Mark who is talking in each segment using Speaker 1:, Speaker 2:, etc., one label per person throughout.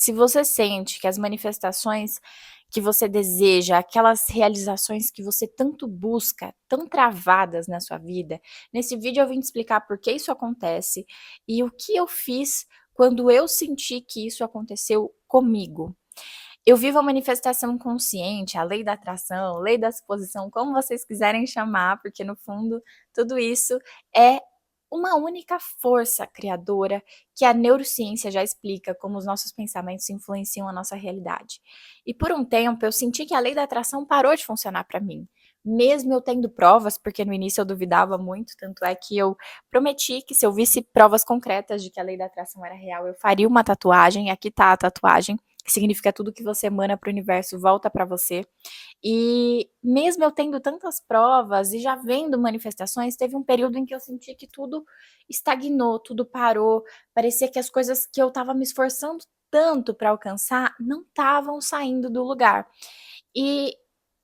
Speaker 1: Se você sente que as manifestações que você deseja, aquelas realizações que você tanto busca, estão travadas na sua vida, nesse vídeo eu vim te explicar por que isso acontece e o que eu fiz quando eu senti que isso aconteceu comigo. Eu vivo a manifestação consciente, a lei da atração, lei da suposição, como vocês quiserem chamar, porque no fundo tudo isso é uma única força criadora que a neurociência já explica como os nossos pensamentos influenciam a nossa realidade. E por um tempo eu senti que a lei da atração parou de funcionar para mim. Mesmo eu tendo provas, porque no início eu duvidava muito, tanto é que eu prometi que se eu visse provas concretas de que a lei da atração era real, eu faria uma tatuagem, aqui tá a tatuagem, que significa tudo que você emana para o universo volta para você. E mesmo eu tendo tantas provas e já vendo manifestações, teve um período em que eu senti que tudo estagnou, tudo parou, parecia que as coisas que eu estava me esforçando tanto para alcançar não estavam saindo do lugar. E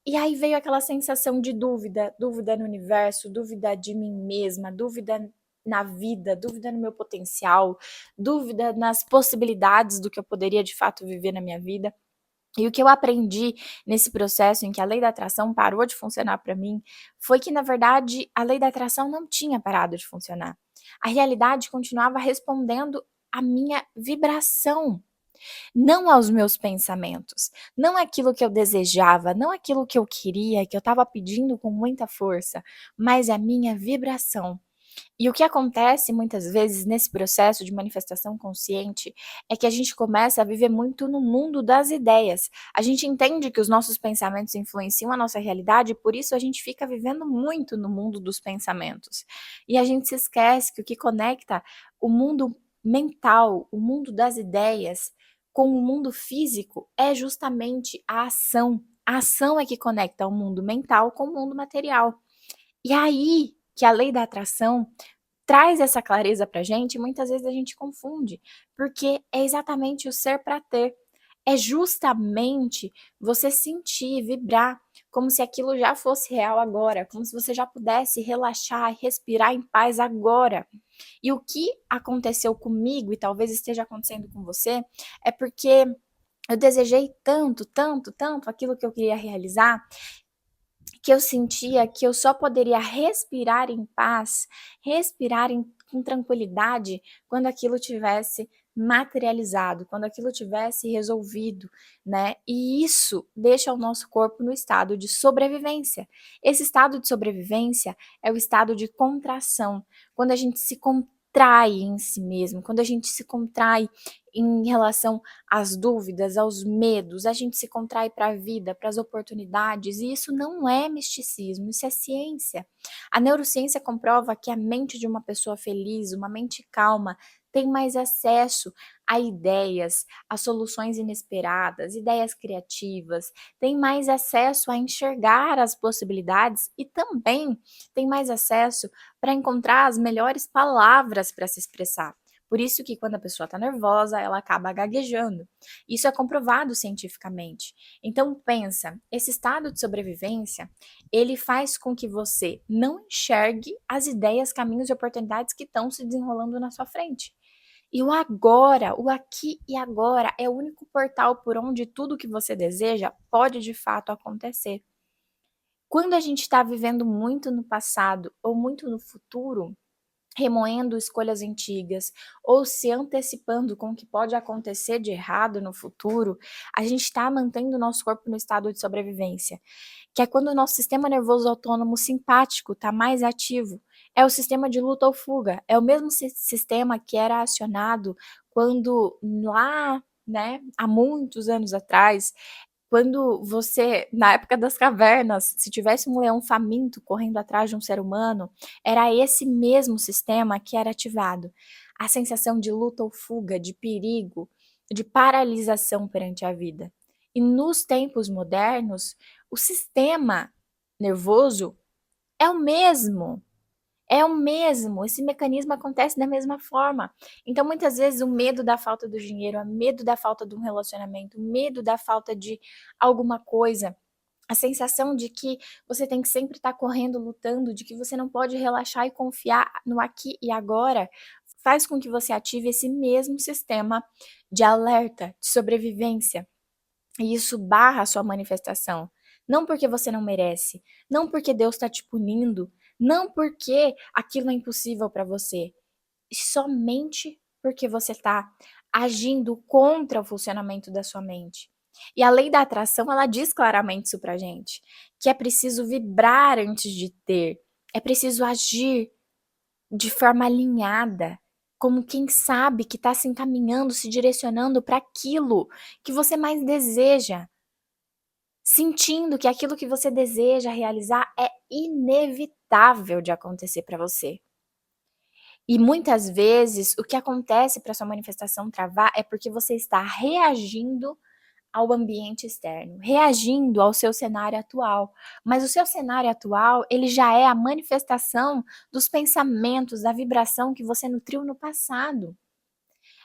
Speaker 1: e aí veio aquela sensação de dúvida, dúvida no universo, dúvida de mim mesma, dúvida na vida, dúvida no meu potencial, dúvida nas possibilidades do que eu poderia de fato viver na minha vida. E o que eu aprendi nesse processo em que a lei da atração parou de funcionar para mim, foi que na verdade a lei da atração não tinha parado de funcionar. A realidade continuava respondendo à minha vibração, não aos meus pensamentos, não aquilo que eu desejava, não aquilo que eu queria, que eu estava pedindo com muita força, mas a minha vibração. E o que acontece muitas vezes nesse processo de manifestação consciente é que a gente começa a viver muito no mundo das ideias. A gente entende que os nossos pensamentos influenciam a nossa realidade e por isso a gente fica vivendo muito no mundo dos pensamentos. E a gente se esquece que o que conecta o mundo mental, o mundo das ideias, com o mundo físico é justamente a ação. A ação é que conecta o mundo mental com o mundo material. E aí que a lei da atração traz essa clareza pra gente e muitas vezes a gente confunde, porque é exatamente o ser para ter. É justamente você sentir, vibrar, como se aquilo já fosse real agora, como se você já pudesse relaxar e respirar em paz agora. E o que aconteceu comigo e talvez esteja acontecendo com você, é porque eu desejei tanto, tanto, tanto aquilo que eu queria realizar, que eu sentia que eu só poderia respirar em paz, com tranquilidade, quando aquilo tivesse materializado, quando aquilo tivesse resolvido, né? E isso deixa o nosso corpo no estado de sobrevivência. Esse estado de sobrevivência é o estado de contração, quando a gente se contrai em si mesmo, quando a gente se contrai em relação às dúvidas, aos medos, a gente se contrai para a vida, para as oportunidades, e isso não é misticismo, isso é ciência. A neurociência comprova que a mente de uma pessoa feliz, uma mente calma, tem mais acesso a ideias, a soluções inesperadas, ideias criativas, tem mais acesso a enxergar as possibilidades e também tem mais acesso para encontrar as melhores palavras para se expressar. Por isso que quando a pessoa está nervosa, ela acaba gaguejando. Isso é comprovado cientificamente. Então pensa, esse estado de sobrevivência, ele faz com que você não enxergue as ideias, caminhos e oportunidades que estão se desenrolando na sua frente. E o agora, o aqui e agora é o único portal por onde tudo que você deseja pode de fato acontecer. Quando a gente está vivendo muito no passado ou muito no futuro, remoendo escolhas antigas ou se antecipando com o que pode acontecer de errado no futuro, a gente está mantendo o nosso corpo no estado de sobrevivência, que é quando o nosso sistema nervoso autônomo simpático está mais ativo. É o sistema de luta ou fuga, é o mesmo sistema que era acionado quando lá, né, há muitos anos atrás, quando você, na época das cavernas, se tivesse um leão faminto correndo atrás de um ser humano, era esse mesmo sistema que era ativado. A sensação de luta ou fuga, de perigo, de paralisação perante a vida. E nos tempos modernos, o sistema nervoso é o mesmo. É o mesmo, esse mecanismo acontece da mesma forma. Então, muitas vezes, o medo da falta do dinheiro, o medo da falta de um relacionamento, o medo da falta de alguma coisa, a sensação de que você tem que sempre estar correndo, lutando, de que você não pode relaxar e confiar no aqui e agora, faz com que você ative esse mesmo sistema de alerta, de sobrevivência. E isso barra a sua manifestação. Não porque você não merece, não porque Deus está te punindo, não porque aquilo é impossível para você, somente porque você está agindo contra o funcionamento da sua mente. E a lei da atração, ela diz claramente isso pra gente, que é preciso vibrar antes de ter, é preciso agir de forma alinhada, como quem sabe que está se encaminhando, se direcionando para aquilo que você mais deseja, sentindo que aquilo que você deseja realizar é inevitável de acontecer para você. E muitas vezes o que acontece para sua manifestação travar é porque você está reagindo ao ambiente externo, reagindo ao seu cenário atual. Mas o seu cenário atual, ele já é a manifestação dos pensamentos, da vibração que você nutriu no passado.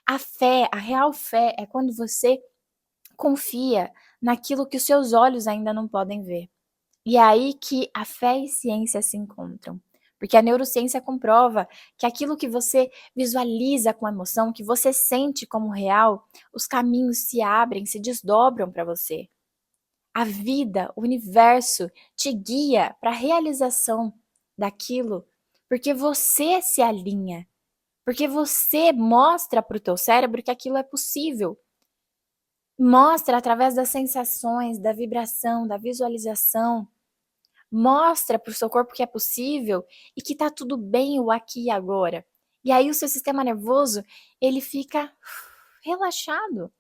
Speaker 1: A fé, a real fé é quando você confia naquilo que os seus olhos ainda não podem ver. E é aí que a fé e ciência se encontram. Porque a neurociência comprova que aquilo que você visualiza com emoção, que você sente como real, os caminhos se abrem, se desdobram para você. A vida, o universo te guia para a realização daquilo, porque você se alinha, porque você mostra para o teu cérebro que aquilo é possível. Mostra através das sensações, da vibração, da visualização. Mostra para o seu corpo que é possível e que tá tudo bem o aqui e agora. E aí o seu sistema nervoso, ele fica relaxado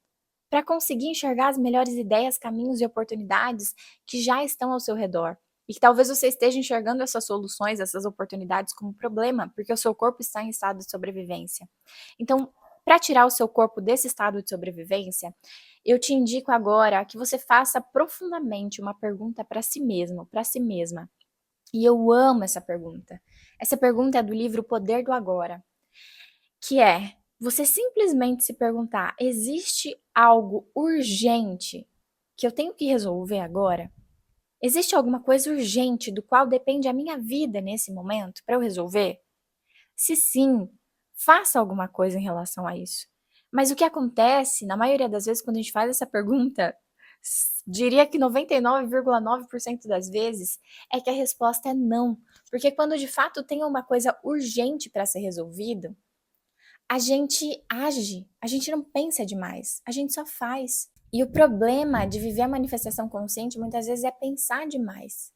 Speaker 1: para conseguir enxergar as melhores ideias, caminhos e oportunidades que já estão ao seu redor. E que talvez você esteja enxergando essas soluções, essas oportunidades como problema, porque o seu corpo está em estado de sobrevivência. Então, para tirar o seu corpo desse estado de sobrevivência, eu te indico agora que você faça profundamente uma pergunta para si mesmo, para si mesma. E eu amo essa pergunta. Essa pergunta é do livro O Poder do Agora, que é você simplesmente se perguntar: existe algo urgente que eu tenho que resolver agora? Existe alguma coisa urgente do qual depende a minha vida nesse momento para eu resolver? Se sim, faça alguma coisa em relação a isso. Mas o que acontece, na maioria das vezes, quando a gente faz essa pergunta, diria que 99,9% das vezes, é que a resposta é não. Porque quando de fato tem uma coisa urgente para ser resolvido, a gente age, a gente não pensa demais, a gente só faz. E o problema de viver a manifestação consciente muitas vezes é pensar demais.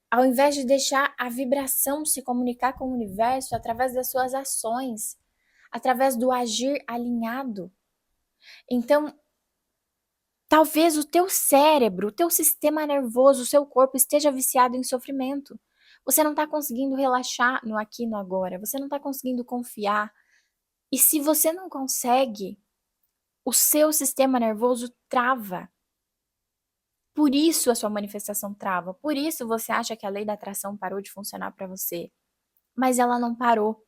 Speaker 1: Ao invés de deixar a vibração se comunicar com o universo através das suas ações, através do agir alinhado. Então, talvez o teu cérebro, o teu sistema nervoso, o seu corpo esteja viciado em sofrimento. Você não está conseguindo relaxar no aqui e no agora, você não está conseguindo confiar. E se você não consegue, o seu sistema nervoso trava. Por isso a sua manifestação trava, por isso você acha que a lei da atração parou de funcionar para você. Mas ela não parou.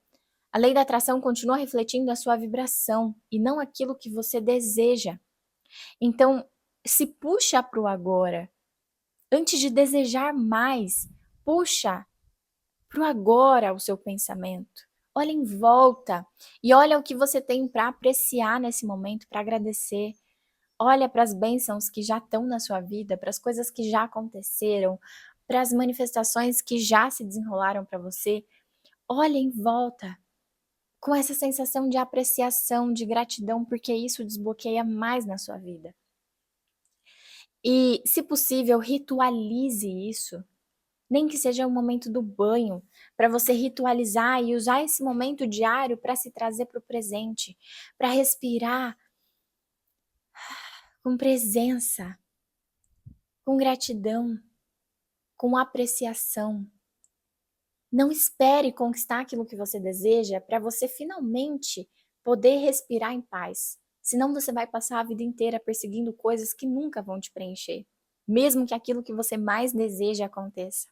Speaker 1: A lei da atração continua refletindo a sua vibração e não aquilo que você deseja. Então, se puxa para o agora. Antes de desejar mais, puxa para o agora o seu pensamento. Olha em volta e olha o que você tem para apreciar nesse momento, para agradecer. Olha para as bênçãos que já estão na sua vida, para as coisas que já aconteceram, para as manifestações que já se desenrolaram para você. Olha em volta com essa sensação de apreciação, de gratidão, porque isso desbloqueia mais na sua vida. E, se possível, ritualize isso. Nem que seja o momento do banho, para você ritualizar e usar esse momento diário para se trazer para o presente, para respirar com presença, com gratidão, com apreciação. Não espere conquistar aquilo que você deseja para você finalmente poder respirar em paz. Senão você vai passar a vida inteira perseguindo coisas que nunca vão te preencher, mesmo que aquilo que você mais deseja aconteça.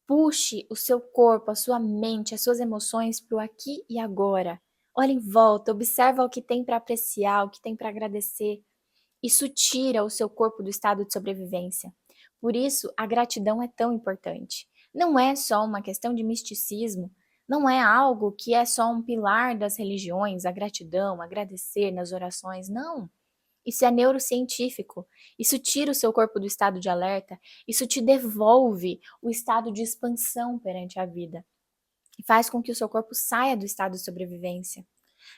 Speaker 1: Puxe o seu corpo, a sua mente, as suas emoções para o aqui e agora. Olha em volta, observa o que tem para apreciar, o que tem para agradecer. Isso tira o seu corpo do estado de sobrevivência. Por isso, a gratidão é tão importante. Não é só uma questão de misticismo, Não é algo que é só um pilar das religiões, a gratidão, agradecer nas orações, não. Isso é neurocientífico. Isso tira o seu corpo do estado de alerta, isso te devolve o estado de expansão perante a vida e faz com que o seu corpo saia do estado de sobrevivência.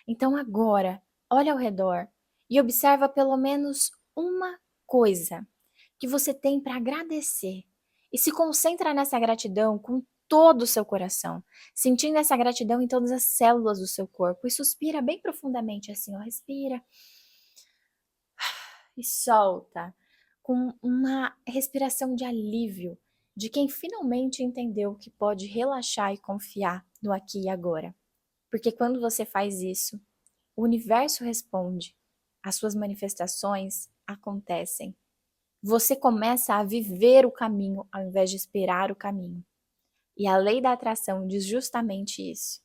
Speaker 1: Então agora, olha ao redor e observa pelo menos uma coisa que você tem para agradecer e se concentra nessa gratidão com todo o seu coração, sentindo essa gratidão em todas as células do seu corpo e suspira bem profundamente assim, ó, respira e solta com uma respiração de alívio de quem finalmente entendeu que pode relaxar e confiar no aqui e agora. Porque quando você faz isso, o universo responde, as suas manifestações acontecem. Você começa a viver o caminho ao invés de esperar o caminho. E a lei da atração diz justamente isso.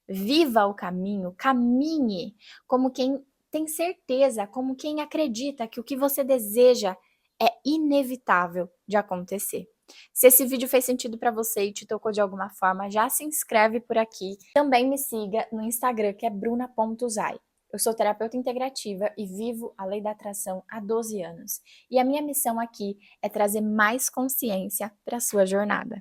Speaker 1: Viva o caminho, caminhe como quem tem certeza, como quem acredita que o que você deseja é inevitável de acontecer. Se esse vídeo fez sentido para você e te tocou de alguma forma, já se inscreve por aqui. Também me siga no Instagram, que é bruna.zay. Eu sou terapeuta integrativa e vivo a lei da atração há 12 anos. E a minha missão aqui é trazer mais consciência para a sua jornada.